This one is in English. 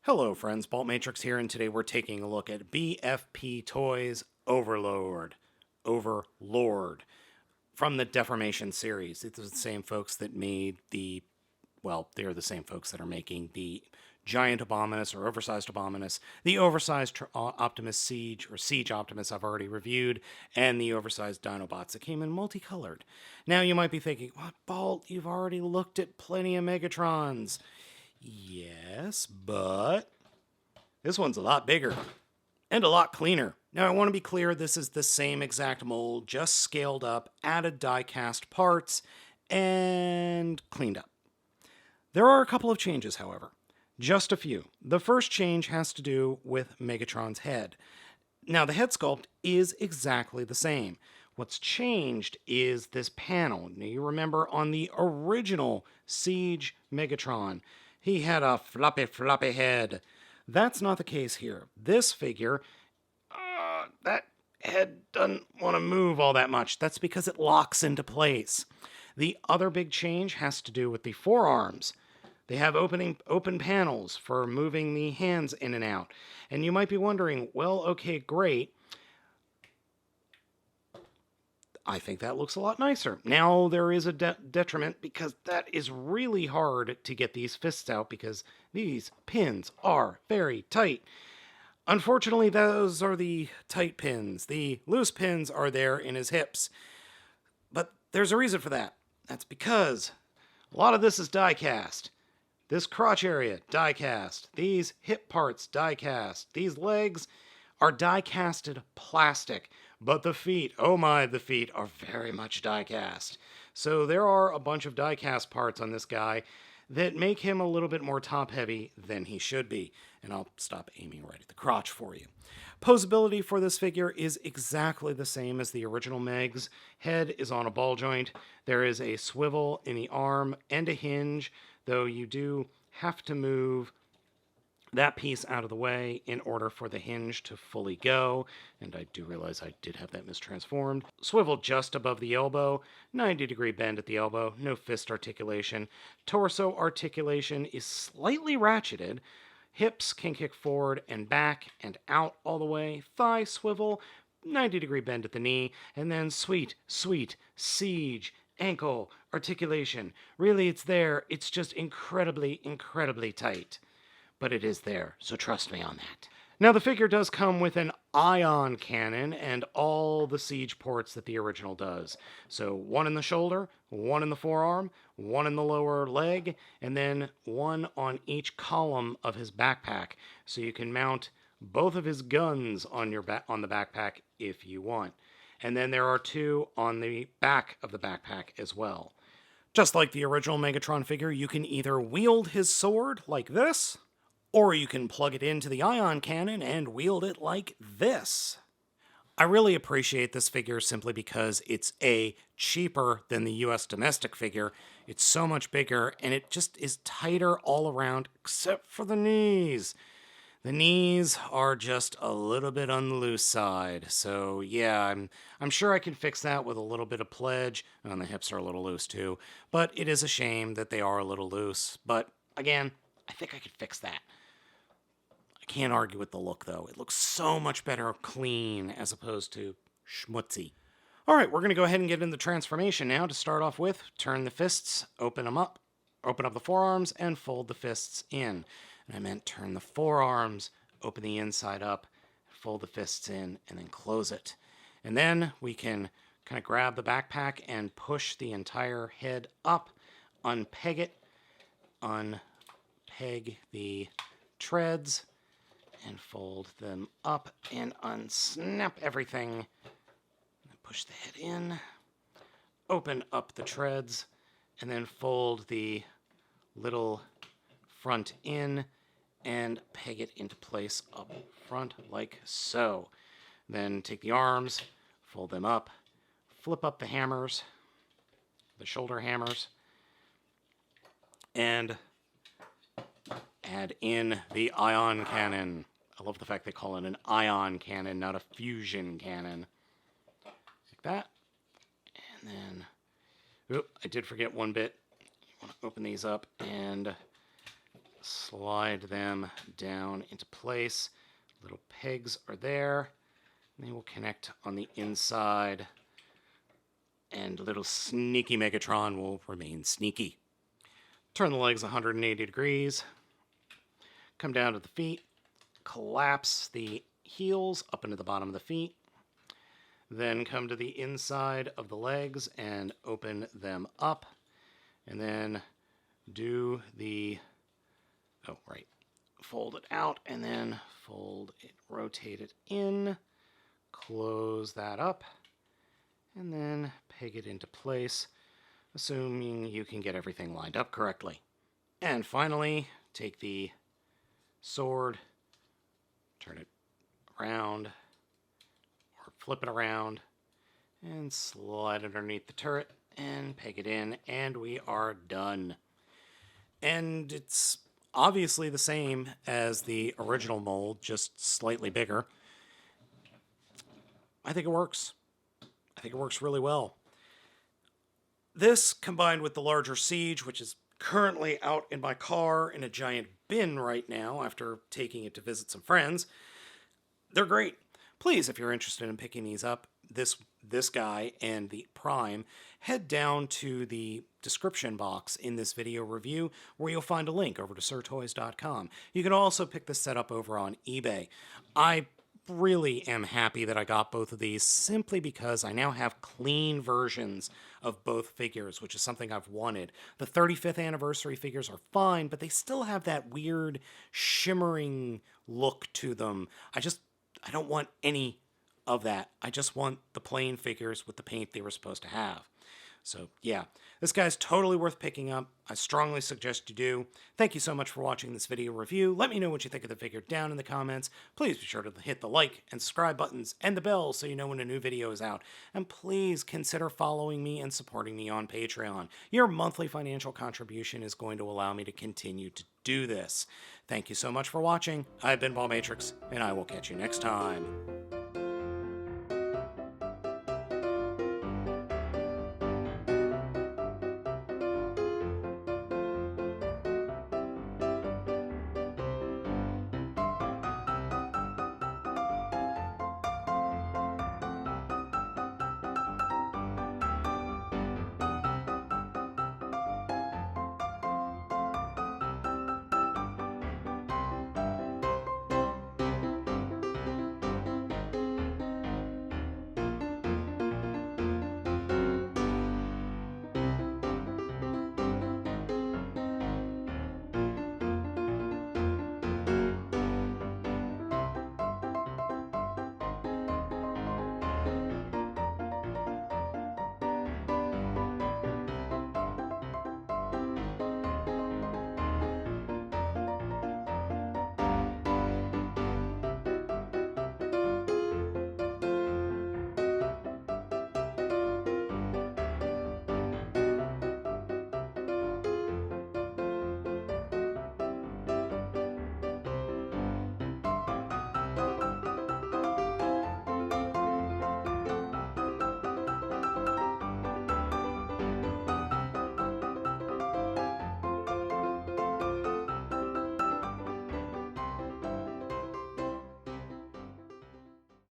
Hello friends, Baltmatrix here, and today we're taking a look at BFP Toys Overlord. Overlord. From the Deformation series. It's the same folks that made they're the same folks that are making the Giant Abominus or Oversized Abominus, the Oversized Optimus Siege or Siege Optimus I've already reviewed, and the Oversized Dinobots that came in multicolored. Now you might be thinking, what, Balt, you've already looked at plenty of Megatrons. Yes, but this one's a lot bigger and a lot cleaner. Now, I want to be clear, this is the same exact mold, just scaled up, added die-cast parts, and cleaned up. There are a couple of changes, however. Just a few. The first change has to do with Megatron's head. Now, the head sculpt is exactly the same. What's changed is this panel. Now, you remember on the original Siege Megatron, he had a floppy head. That's not the case here. This figure, that head doesn't want to move all that much. That's because it locks into place. The other big change has to do with the forearms. They have open panels for moving the hands in and out. And you might be wondering, well, okay, great. I think that looks a lot nicer. Now there is a detriment because that is really hard to get these fists out because these pins are very tight. Unfortunately, those are the tight pins. The loose pins are there in his hips. But there's a reason for that. That's because a lot of this is die-cast. This crotch area, die-cast. These hip parts, die-cast. These legs are die-casted plastic. But the feet, oh my, the feet are very much die-cast. So there are a bunch of die-cast parts on this guy that make him a little bit more top-heavy than he should be. And I'll stop aiming right at the crotch for you. Posability for this figure is exactly the same as the original Meg's. Head is on a ball joint. There is a swivel in the arm and a hinge, though you do have to move that piece out of the way in order for the hinge to fully go, and I do realize I did have that mistransformed. Swivel just above the elbow, 90-degree bend at the elbow, no fist articulation. Torso articulation is slightly ratcheted. Hips can kick forward and back and out all the way. Thigh swivel, 90-degree bend at the knee, and then sweet siege ankle articulation. Really, it's there. It's just incredibly tight. But it is there, so trust me on that. Now, the figure does come with an ion cannon and all the siege ports that the original does. So one in the shoulder, one in the forearm, one in the lower leg, and then one on each column of his backpack. So you can mount both of his guns on on the backpack if you want. And then there are two on the back of the backpack as well. Just like the original Megatron figure, you can either wield his sword like this, or you can plug it into the ion cannon and wield it like this. I really appreciate this figure simply because it's cheaper than the US domestic figure. It's so much bigger, and it just is tighter all around, except for the knees. The knees are just a little bit on the loose side. So yeah, I'm sure I can fix that with a little bit of pledge. And the hips are a little loose too. But it is a shame that they are a little loose. But again, I think I could fix that. I can't argue with the look, though. It looks so much better clean as opposed to schmutzy. All right, we're going to go ahead and get into transformation now. To start off with, turn the fists, open them up, open up the forearms, and fold the fists in. And I meant turn the forearms, open the inside up, fold the fists in, and then close it. And then we can kind of grab the backpack and push the entire head up, unpeg it, unpeg the treads, and fold them up and unsnap everything. Push the head in, open up the treads, and then fold the little front in and peg it into place up front like so. Then take the arms, fold them up, flip up the hammers, the shoulder hammers, and add in the ion cannon. I love the fact they call it an ion cannon, not a fusion cannon. Like that. And then, I did forget one bit. You want to open these up and slide them down into place. Little pegs are there. They will connect on the inside. And little sneaky Megatron will remain sneaky. Turn the legs 180 degrees. Come down to the feet. Collapse the heels up into the bottom of the feet. Then come to the inside of the legs and open them up. And then do the... oh, right. Fold it out and then fold it, rotate it in. Close that up. And then peg it into place, assuming you can get everything lined up correctly. And finally, take the sword, turn it around, or flip it around, and slide it underneath the turret, and peg it in, and we are done. And it's obviously the same as the original mold, just slightly bigger. I think it works. I think it works really well. This, combined with the larger Siege, which is currently out in my car in a giant bin right now after taking it to visit some friends, they're great. Please, if you're interested in picking these up, this guy and the Prime, head down to the description box in this video review where you'll find a link over to sirtoys.com. You can also pick this set up over on eBay. I really am happy that I got both of these simply because I now have clean versions of both figures, which is something I've wanted. The 35th anniversary figures are fine, but they still have that weird shimmering look to them. I don't want any of that. I just want the plain figures with the paint they were supposed to have. So yeah, this guy's totally worth picking up. I strongly suggest you do. Thank you so much for watching this video review. Let me know what you think of the figure down in the comments. Please be sure to hit the like and subscribe buttons and the bell so you know when a new video is out. And please consider following me and supporting me on Patreon. Your monthly financial contribution is going to allow me to continue to do this. Thank you so much for watching. I've been Baltmatrix, and I will catch you next time.